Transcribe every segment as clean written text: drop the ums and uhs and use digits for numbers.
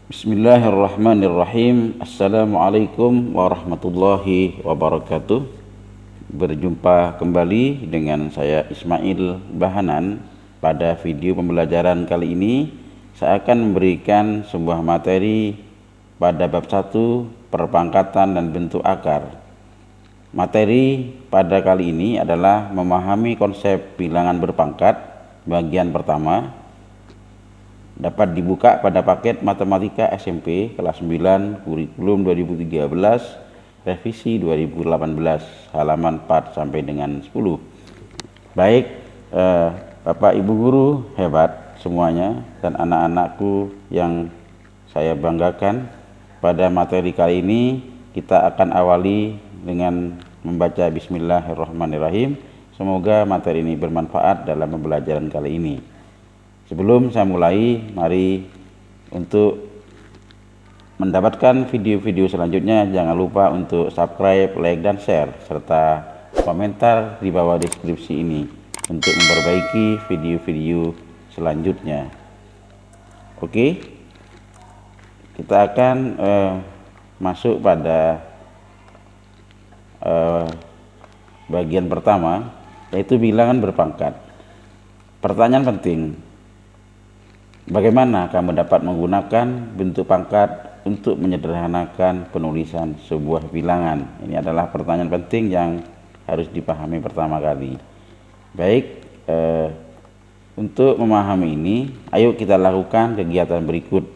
Bismillahirrahmanirrahim. Assalamualaikum warahmatullahi wabarakatuh. Berjumpa kembali dengan saya Ismail Bahanan. Pada video pembelajaran kali ini saya akan memberikan sebuah materi pada bab 1 perpangkatan dan bentuk akar. Materi pada kali ini adalah memahami konsep bilangan berpangkat bagian pertama. Dapat dibuka pada paket Matematika SMP kelas 9 kurikulum 2013 revisi 2018 halaman 4 sampai dengan 10. Baik, Bapak Ibu guru hebat semuanya dan anak-anakku yang saya banggakan, pada materi kali ini kita akan awali dengan membaca Bismillahirrahmanirrahim. Semoga materi ini bermanfaat dalam pembelajaran kali ini. Sebelum saya mulai, mari untuk mendapatkan video-video selanjutnya jangan lupa untuk subscribe, like, dan share serta komentar di bawah deskripsi ini untuk memperbaiki video-video selanjutnya. Oke, kita akan masuk pada bagian pertama, yaitu bilangan berpangkat. Pertanyaan penting: bagaimana kamu dapat menggunakan bentuk pangkat untuk menyederhanakan penulisan sebuah bilangan? Ini adalah pertanyaan penting yang harus dipahami pertama kali. Baik, untuk memahami ini, ayo kita lakukan kegiatan berikut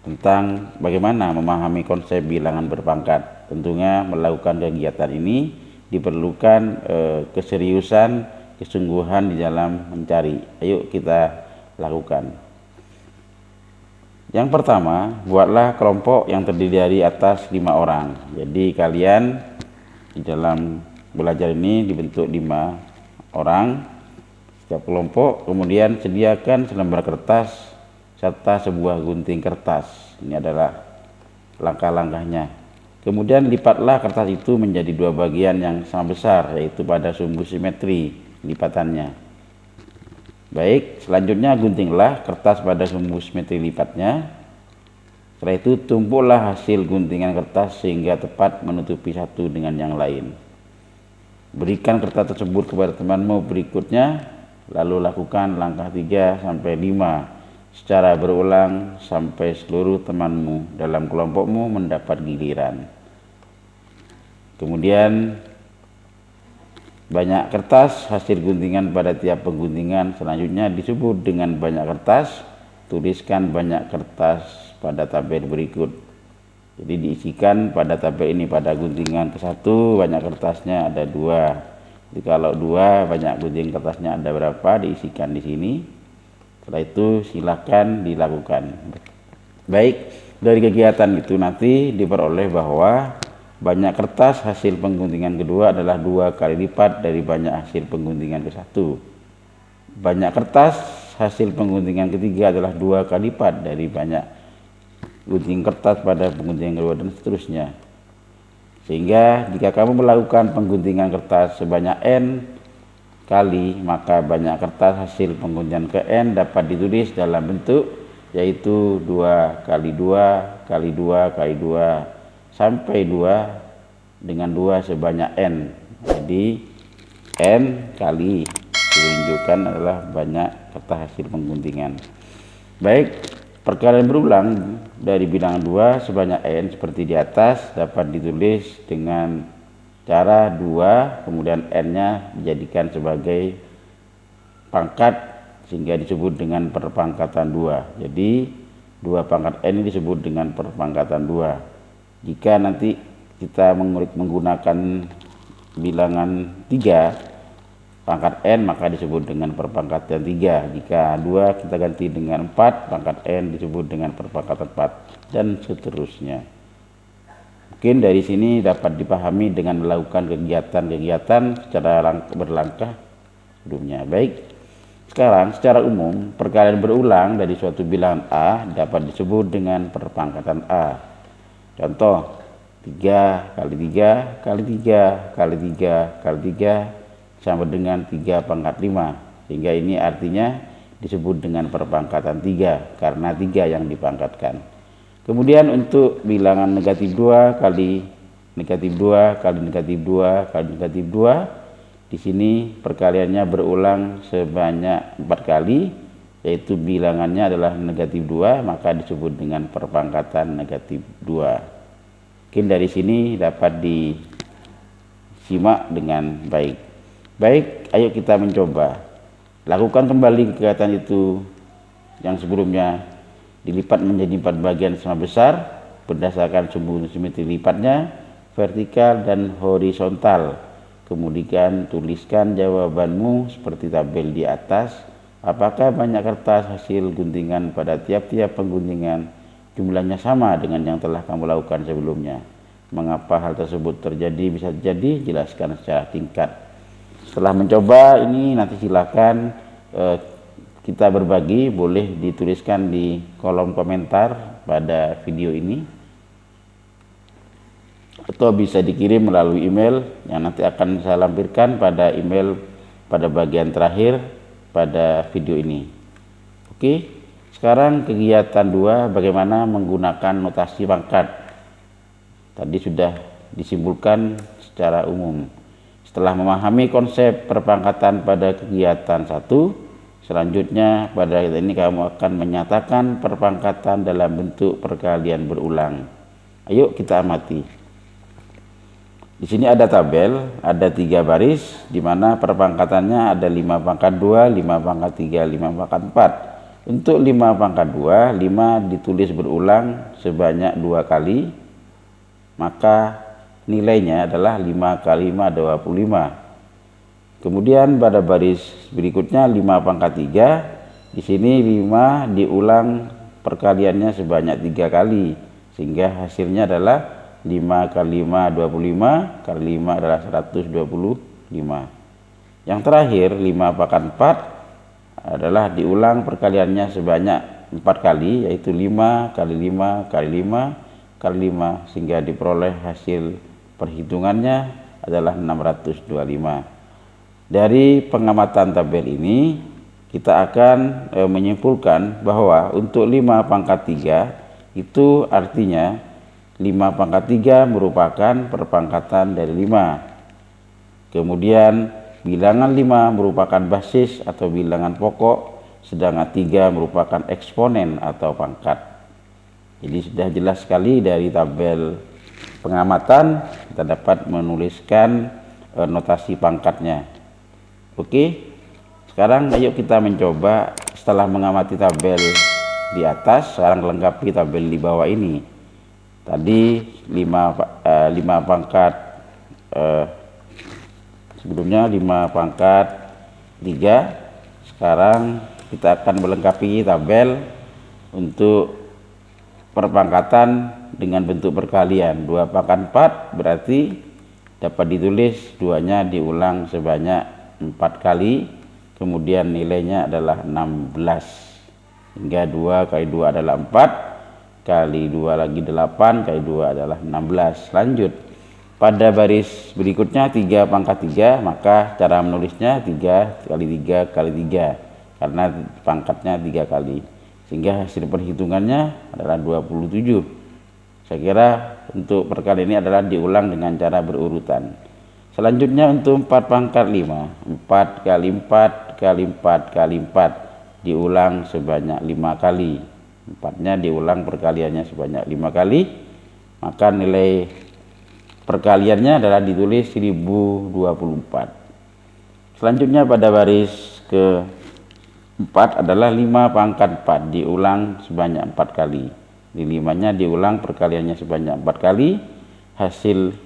tentang bagaimana memahami konsep bilangan berpangkat. Tentunya melakukan kegiatan ini diperlukan keseriusan, kesungguhan di dalam mencari. Ayo kita lakukan. Yang pertama, buatlah kelompok yang terdiri dari atas 5 orang. Jadi kalian di dalam belajar ini dibentuk 5 orang setiap kelompok. Kemudian sediakan selembar kertas serta sebuah gunting kertas. Ini adalah langkah-langkahnya. Kemudian lipatlah kertas itu menjadi 2 bagian yang sama besar, yaitu pada sumbu simetri lipatannya. Baik, selanjutnya guntinglah kertas pada sumbu simetri lipatnya. Setelah itu tumpuklah hasil guntingan kertas sehingga tepat menutupi satu dengan yang lain. Berikan kertas tersebut kepada temanmu berikutnya, lalu lakukan langkah 3 sampai 5 secara berulang sampai seluruh temanmu dalam kelompokmu mendapat giliran. Kemudian banyak kertas hasil guntingan pada tiap pengguntingan selanjutnya disebut dengan banyak kertas. Tuliskan banyak kertas pada tabel berikut. Jadi diisikan pada tabel ini, pada guntingan ke-1 banyak kertasnya ada 2. Jadi kalau 2 banyak gunting kertasnya ada berapa, diisikan di sini. Setelah itu silakan dilakukan. Baik, dari kegiatan itu nanti diperoleh bahwa banyak kertas hasil pengguntingan kedua adalah 2 kali lipat dari banyak hasil pengguntingan ke-1. Banyak kertas hasil pengguntingan ketiga adalah 2 kali lipat dari banyak gunting kertas pada pengguntingan kedua, dan seterusnya. Sehingga jika kamu melakukan pengguntingan kertas sebanyak N kali, maka banyak kertas hasil pengguntingan ke N dapat ditulis dalam bentuk yaitu 2 kali 2 kali 2 kali 2 sampai 2 dengan 2 sebanyak N. Jadi N kali ditunjukkan adalah banyak kertas hasil pengguntingan. Baik, perkalian berulang dari bilangan 2 sebanyak N seperti di atas dapat ditulis dengan cara 2 kemudian N-nya dijadikan sebagai pangkat sehingga disebut dengan perpangkatan 2. Jadi 2 pangkat N ini disebut dengan perpangkatan 2. Jika nanti kita menggunakan bilangan 3 pangkat N maka disebut dengan perpangkatan 3. Jika 2 kita ganti dengan 4, pangkat N disebut dengan perpangkatan 4, dan seterusnya. Mungkin dari sini dapat dipahami dengan melakukan kegiatan-kegiatan secara berlangkah sebelumnya. Baik, sekarang secara umum perkalian berulang dari suatu bilangan A dapat disebut dengan perpangkatan A. Contoh, 3 kali 3 kali 3 kali 3 kali 3 sama dengan 3 pangkat 5. Sehingga ini artinya disebut dengan perpangkatan 3 karena 3 yang dipangkatkan. Kemudian untuk bilangan negatif 2 kali negatif 2 kali negatif 2 kali negatif 2, di sini perkaliannya berulang sebanyak 4 kali, yaitu bilangannya adalah negatif 2, maka disebut dengan perpangkatan negatif 2. Mungkin dari sini dapat disimak dengan baik. Baik, ayo kita mencoba. Lakukan kembali kegiatan itu yang sebelumnya, dilipat menjadi 4 bagian sama besar berdasarkan sumbu simetri lipatnya, vertikal dan horizontal. Kemudian tuliskan jawabanmu seperti tabel di atas. Apakah banyak kertas hasil guntingan pada tiap-tiap pengguntingan jumlahnya sama dengan yang telah kamu lakukan sebelumnya? Mengapa hal tersebut terjadi? Bisa jadi, jelaskan secara tingkat. Setelah mencoba ini, nanti silakan kita berbagi, boleh dituliskan di kolom komentar pada video ini, atau bisa dikirim melalui email yang nanti akan saya lampirkan pada email pada bagian terakhir pada video ini. Oke, sekarang kegiatan 2, bagaimana menggunakan notasi pangkat. Tadi sudah disimpulkan secara umum. Setelah memahami konsep perpangkatan pada kegiatan 1, selanjutnya pada ini kamu akan menyatakan perpangkatan dalam bentuk perkalian berulang. Ayo kita amati. Di sini ada tabel, ada 3 baris, di mana perpangkatannya ada 5 pangkat 2, 5 pangkat 3, 5 pangkat 4. Untuk 5 pangkat 2, 5 ditulis berulang sebanyak 2 kali, maka nilainya adalah 5 kali 5, 25. Kemudian pada baris berikutnya 5 pangkat 3, di sini 5 diulang perkaliannya sebanyak 3 kali, sehingga hasilnya adalah 5 kali 5 25, kali 5 adalah 125. Yang terakhir 5 pangkat 4 adalah diulang perkaliannya sebanyak 4 kali, yaitu 5 kali 5 kali 5 kali 5, sehingga diperoleh hasil perhitungannya adalah 625. Dari pengamatan tabel ini kita akan menyimpulkan bahwa untuk 5 pangkat 3 itu artinya 5 pangkat 3 merupakan perpangkatan dari 5. Kemudian bilangan 5 merupakan basis atau bilangan pokok, sedangkan 3 merupakan eksponen atau pangkat. Jadi sudah jelas sekali dari tabel pengamatan kita dapat menuliskan notasi pangkatnya. Oke, sekarang ayo kita mencoba. Setelah mengamati tabel di atas, sekarang lengkapi tabel di bawah ini. Tadi 5 pangkat sebelumnya 5 pangkat 3. Sekarang kita akan melengkapi tabel untuk perpangkatan dengan bentuk perkalian. 2 pangkat 4 berarti dapat ditulis 2-nya diulang sebanyak 4 kali, kemudian nilainya adalah 16, hingga 2 kali 2 adalah 4, kali 2 lagi 8, kali 2 adalah 16. Lanjut pada baris berikutnya 3 pangkat 3, maka cara menulisnya 3 kali 3 kali 3, karena pangkatnya 3 kali, sehingga hasil perhitungannya adalah 27. Saya kira untuk perkalian ini adalah diulang dengan cara berurutan. Selanjutnya untuk 4 pangkat 5, 4 kali 4 kali 4 kali 4 diulang sebanyak 5 kali. 4-nya diulang perkaliannya sebanyak 5 kali, maka nilai perkaliannya adalah ditulis 1024. Selanjutnya pada baris ke-4 adalah 5 pangkat 4 diulang sebanyak 4 kali. Di 5-nya diulang perkaliannya sebanyak 4 kali, hasil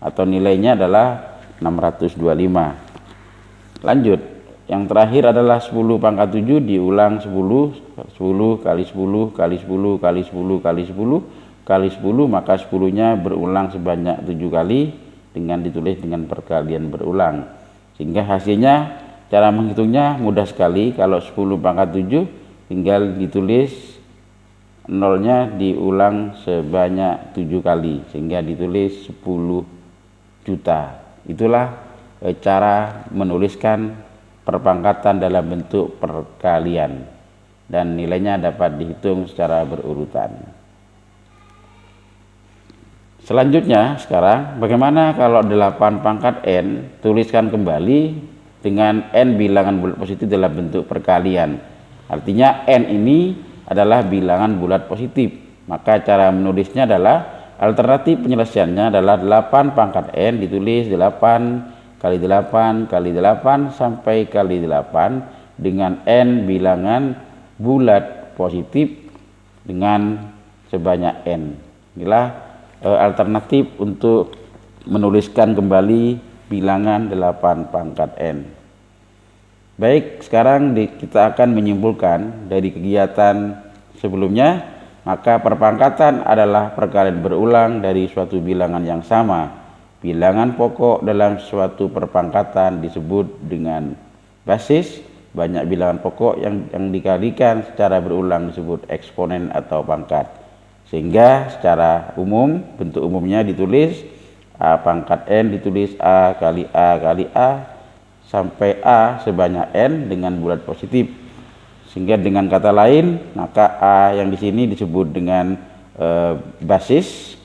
atau nilainya adalah 625. Lanjut, yang terakhir adalah 10 pangkat 7 diulang 10 kali 10 kali 10 kali 10 kali 10 kali 10, maka 10-nya berulang sebanyak 7 kali dengan ditulis dengan perkalian berulang, sehingga hasilnya cara menghitungnya mudah sekali. Kalau 10 pangkat 7 tinggal ditulis 0-nya diulang sebanyak 7 kali, sehingga ditulis 10 juta. Itulah cara menuliskan perpangkatan dalam bentuk perkalian, dan nilainya dapat dihitung secara berurutan. Selanjutnya sekarang bagaimana kalau 8 pangkat N tuliskan kembali dengan N bilangan bulat positif dalam bentuk perkalian. Artinya N ini adalah bilangan bulat positif. Maka cara menulisnya adalah alternatif penyelesaiannya adalah 8 pangkat N ditulis 8 kali 8 kali 8 sampai kali 8 dengan N bilangan bulat positif dengan sebanyak N. Inilah alternatif untuk menuliskan kembali bilangan 8 pangkat N. Baik, sekarang kita akan menyimpulkan dari kegiatan sebelumnya, maka perpangkatan adalah perkalian berulang dari suatu bilangan yang sama. Bilangan pokok dalam suatu perpangkatan disebut dengan basis. Banyak bilangan pokok yang dikalikan secara berulang disebut eksponen atau pangkat. Sehingga secara umum, bentuk umumnya ditulis A pangkat N ditulis A kali A sampai A sebanyak N dengan bulat positif. Sehingga dengan kata lain, maka A yang di sini disebut dengan basis,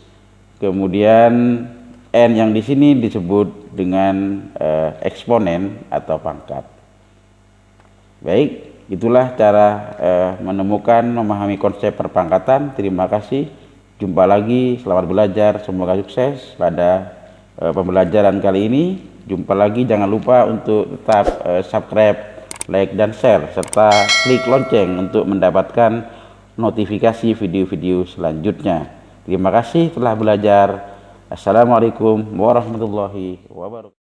kemudian N yang di sini disebut dengan eksponen atau pangkat. Baik. Itulah cara memahami konsep perpangkatan. Terima kasih. Jumpa lagi. Selamat belajar. Semoga sukses pada pembelajaran kali ini. Jumpa lagi. Jangan lupa untuk tetap subscribe, like, dan share, serta klik lonceng untuk mendapatkan notifikasi video-video selanjutnya. Terima kasih telah belajar. Assalamualaikum warahmatullahi wabarakatuh.